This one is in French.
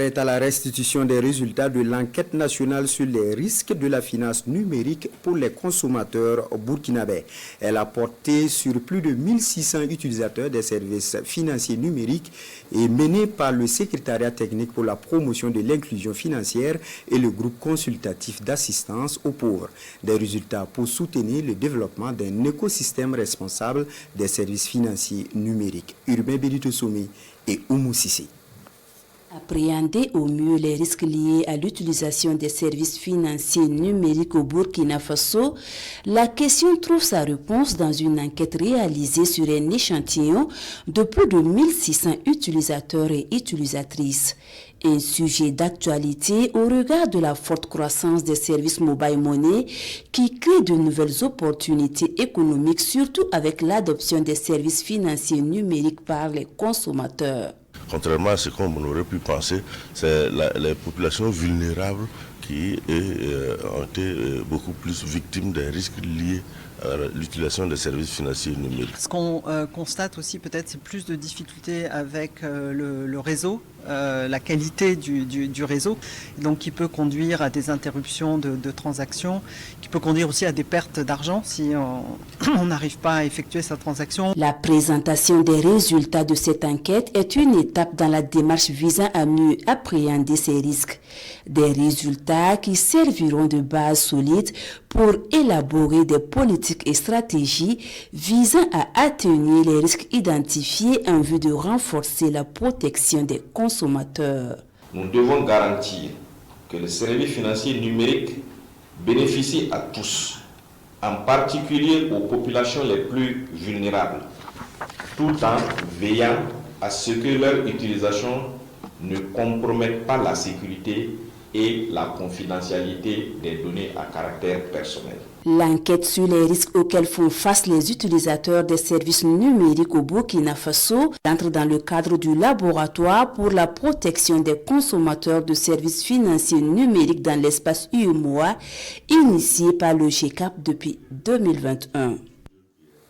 Est à la restitution des résultats de l'enquête nationale sur les risques de la finance numérique pour les consommateurs burkinabés. Elle a porté sur plus de 1600 utilisateurs des services financiers numériques et menée par le secrétariat technique pour la promotion de l'inclusion financière et le groupe consultatif d'assistance aux pauvres. Des résultats pour soutenir le développement d'un écosystème responsable des services financiers numériques. Urbain Benito Soumi et Oumou Sissi. Appréhender au mieux les risques liés à l'utilisation des services financiers numériques au Burkina Faso, la question trouve sa réponse dans une enquête réalisée sur un échantillon de plus de 1600 utilisateurs et utilisatrices. Un sujet d'actualité au regard de la forte croissance des services mobile money qui crée de nouvelles opportunités économiques, surtout avec l'adoption des services financiers numériques par les consommateurs. Contrairement à ce qu'on aurait pu penser, c'est les populations vulnérables qui ont été beaucoup plus victimes des risques liés à l'utilisation des services financiers numériques. Ce qu'on constate aussi peut-être, c'est plus de difficultés avec le réseau, la qualité du réseau, donc qui peut conduire à des interruptions de transactions, qui peut conduire aussi à des pertes d'argent si on n'arrive pas à effectuer sa transaction. La présentation des résultats de cette enquête est une étape dans la démarche visant à mieux appréhender ces risques. Des résultats qui serviront de base solide pour élaborer des politiques et stratégies visant à atténuer les risques identifiés en vue de renforcer la protection des consommateurs. Nous devons garantir que les services financiers numériques bénéficient à tous, en particulier aux populations les plus vulnérables, tout en veillant à ce que leur utilisation ne compromette pas la sécurité et la confidentialité des données à caractère personnel. L'enquête sur les risques auxquels font face les utilisateurs des services numériques au Burkina Faso entre dans le cadre du laboratoire pour la protection des consommateurs de services financiers numériques dans l'espace UEMOA, initié par le GCAP depuis 2021.